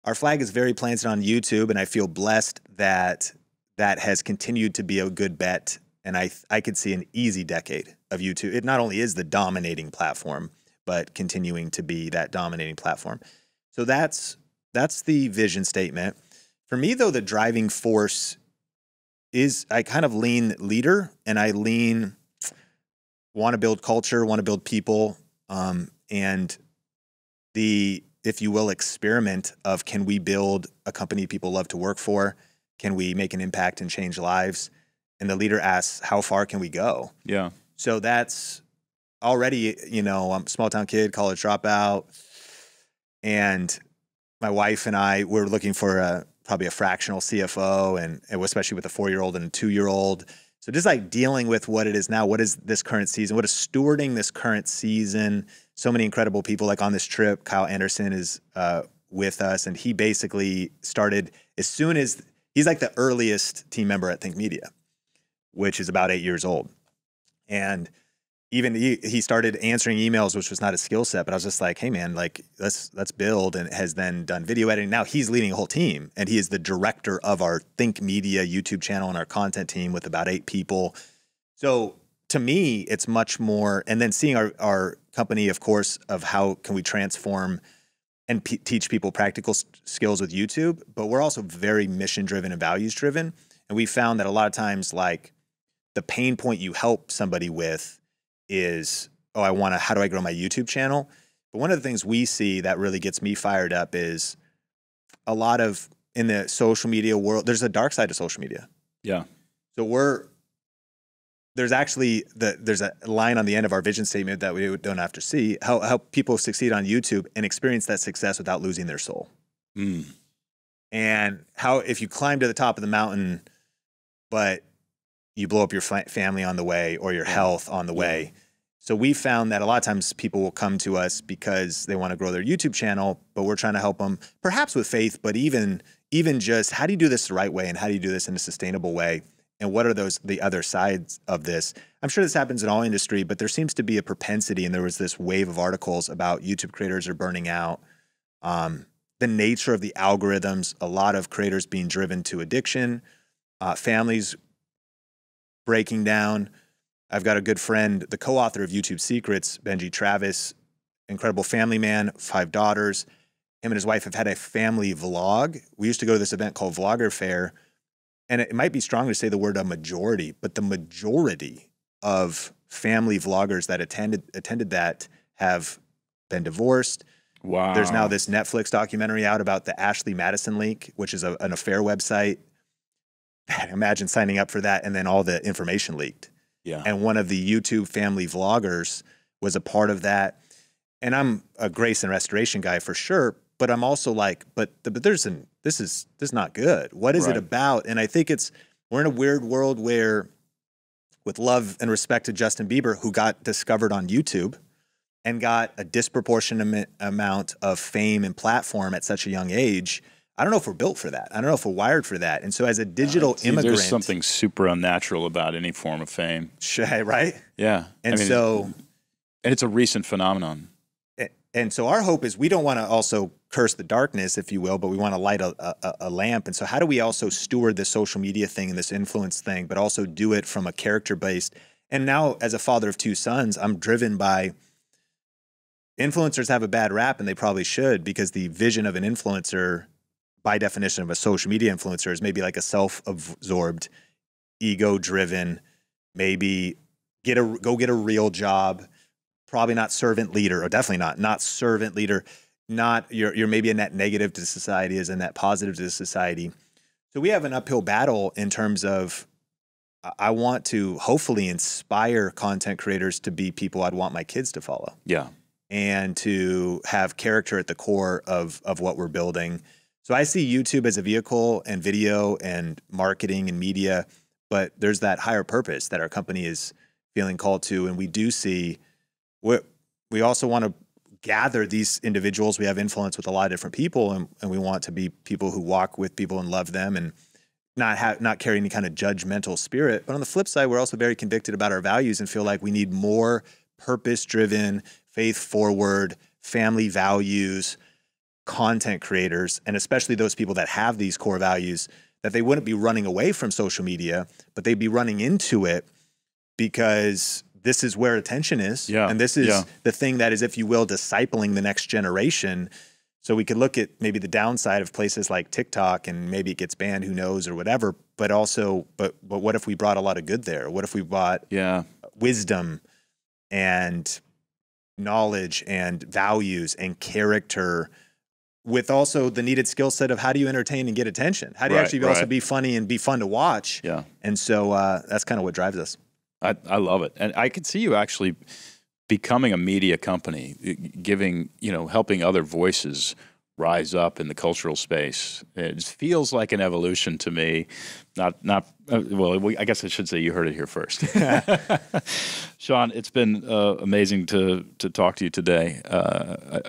our flag is very planted on YouTube, and I feel blessed that that has continued to be a good bet. And I could see an easy decade of YouTube. It not only is the dominating platform, but continuing to be that dominating platform. So that's the vision statement. For me, though, the driving force is I kind of lean leader, and I lean want to build culture, want to build people, and the, if you will, experiment of can we build a company people love to work for? Can we make an impact and change lives? And the leader asks, how far can we go? Yeah. So that's already, you know, I'm a small town kid, college dropout, and my wife and I were looking for probably a fractional CFO, and especially with a 4-year-old and a 2-year-old. So just like dealing with what it is now, what is this current season, what is stewarding this current season. So many incredible people, like on this trip, Kyle Anderson is with us, and he basically started as soon as, he's like the earliest team member at Think Media, which is about 8 years old. And even he started answering emails, which was not a skill set, but I was just like, hey man, like let's build, and has then done video editing. Now he's leading a whole team, and he is the director of our Think Media YouTube channel and our content team with about 8 people. So to me, it's much more, and then seeing our company, of course, of how can we transform and teach people practical skills with YouTube, but we're also very mission driven and values driven. And we found that a lot of times, like the pain point you help somebody with is, oh, how do I grow my YouTube channel? But one of the things we see that really gets me fired up is a lot of, in the social media world, there's a dark side of social media. Yeah. So there's actually, there's a line on the end of our vision statement that we don't have to see, how people succeed on YouTube and experience that success without losing their soul. Mm. And how, if you climb to the top of the mountain, but you blow up your family on the way, or your health on the way. So we found that a lot of times people will come to us because they want to grow their YouTube channel, but we're trying to help them perhaps with faith, but even just how do you do this the right way, and how do you do this in a sustainable way? And what are the other sides of this? I'm sure this happens in all industry, but there seems to be a propensity, and there was this wave of articles about YouTube creators are burning out. The nature of the algorithms, a lot of creators being driven to addiction, families breaking down. I've got a good friend, the co-author of YouTube Secrets, Benji Travis, incredible family man, 5 daughters. Him and his wife have had a family vlog. We used to go to this event called Vlogger Fair, and it might be strong to say the word a majority, but the majority of family vloggers that attended that have been divorced. Wow. There's now this Netflix documentary out about the Ashley Madison leak, which is an affair website. Imagine signing up for that and then all the information leaked. Yeah. And one of the YouTube family vloggers was a part of that. And I'm a grace and restoration guy for sure, but I'm also like, but this is not good. What is it about? And I think we're in a weird world where, with love and respect to Justin Bieber, who got discovered on YouTube and got a disproportionate amount of fame and platform at such a young age, I don't know if we're built for that. I don't know if we're wired for that. And so as a digital immigrant... There's something super unnatural about any form of fame. Right? Yeah. And and it's a recent phenomenon. And so our hope is we don't want to also curse the darkness, if you will, but we want to light a lamp. And so how do we also steward this social media thing and this influence thing, but also do it from a character-based... And now, as a father of 2 sons, I'm driven by... Influencers have a bad rap, and they probably should, because the vision of an influencer, by definition of a social media influencer, is maybe like a self-absorbed, ego-driven, maybe go get a real job, probably not servant leader, or definitely not servant leader, you're maybe a net negative to society as a net positive to society. So we have an uphill battle in terms of, I want to hopefully inspire content creators to be people I'd want my kids to follow. Yeah. And to have character at the core of what we're building. So I see YouTube as a vehicle, and video and marketing and media, but there's that higher purpose that our company is feeling called to. And we do see, we also want to gather these individuals. We have influence with a lot of different people, and we want to be people who walk with people and love them and not carry any kind of judgmental spirit. But on the flip side, we're also very convicted about our values and feel like we need more purpose-driven, faith-forward, family values, content creators, and especially those people that have these core values, that they wouldn't be running away from social media, but they'd be running into it because this is where attention is. Yeah. And this is the thing that is, if you will, discipling the next generation. So we could look at maybe the downside of places like TikTok, and maybe it gets banned, who knows, or whatever. But also, but what if we brought a lot of good there? What if we brought wisdom and knowledge and values and character, with also the needed skill set of how do you entertain and get attention? How do you actually also be funny and be fun to watch? Yeah. And so that's kind of what drives us. I love it. And I could see you actually becoming a media company, giving, helping other voices rise up in the cultural space. It feels like an evolution to me. Well, I guess I should say you heard it here first. Sean, it's been amazing to talk to you today.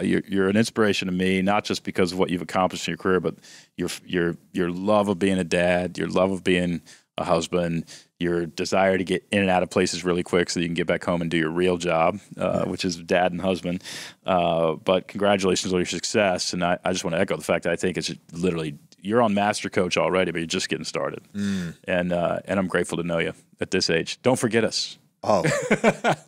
You're an inspiration to me, not just because of what you've accomplished in your career, but your love of being a dad, your love of being a husband, your desire to get in and out of places really quick so you can get back home and do your real job, which is dad and husband. But congratulations on your success. And I just want to echo the fact that I think it's literally, you're on Master Coach already, but you're just getting started. And I'm grateful to know you at this age. Don't forget us. Oh,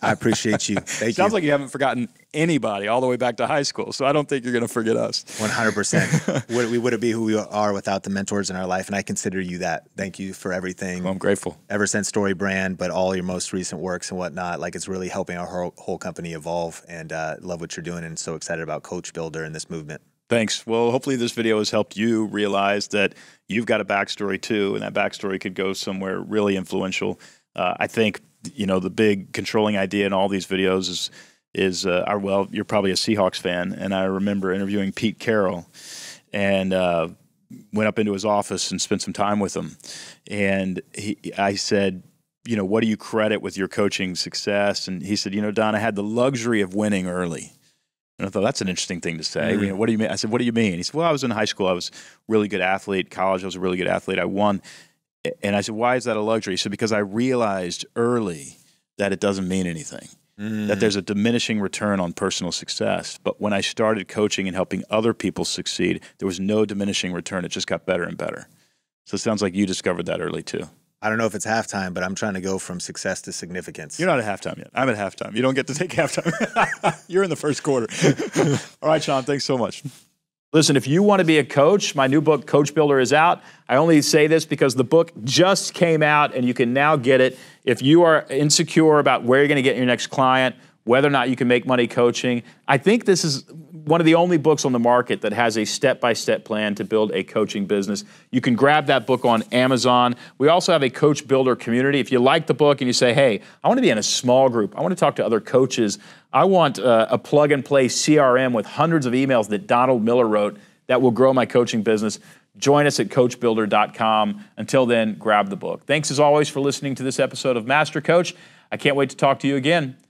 I appreciate you. Thank you. Sounds like you haven't forgotten anybody all the way back to high school, so I don't think you're going to forget us. 100%. We wouldn't be who we are without the mentors in our life, and I consider you that. Thank you for everything. Well, I'm grateful. Ever since Story Brand, but all your most recent works and whatnot, like it's really helping our whole company evolve, and love what you're doing, and so excited about Coach Builder and this movement. Thanks. Well, hopefully this video has helped you realize that you've got a backstory too, and that backstory could go somewhere really influential. I think the big controlling idea in all these videos is well, you're probably a Seahawks fan, and I remember interviewing Pete Carroll, and went up into his office and spent some time with him, and I said, what do you credit with your coaching success? And he said, Don, I had the luxury of winning early. And I thought, that's an interesting thing to say. What do you mean? I said, what do you mean? He said, well, I was in high school. I was a really good athlete. College, I was a really good athlete. I won. And I said, why is that a luxury? He said, because I realized early that it doesn't mean anything, that there's a diminishing return on personal success. But when I started coaching and helping other people succeed, there was no diminishing return. It just got better and better. So it sounds like you discovered that early too. I don't know if it's halftime, but I'm trying to go from success to significance. You're not at halftime yet. I'm at halftime. You don't get to take halftime. You're in the first quarter. All right, Sean, thanks so much. Listen, if you want to be a coach, my new book, Coach Builder, is out. I only say this because the book just came out and you can now get it. If you are insecure about where you're going to get your next client, whether or not you can make money coaching, I think this is one of the only books on the market that has a step-by-step plan to build a coaching business. You can grab that book on Amazon. We also have a Coach Builder community. If you like the book and you say, hey, I want to be in a small group, I want to talk to other coaches, I want a plug-and-play CRM with hundreds of emails that Donald Miller wrote that will grow my coaching business, join us at coachbuilder.com. Until then, grab the book. Thanks as always for listening to this episode of Master Coach. I can't wait to talk to you again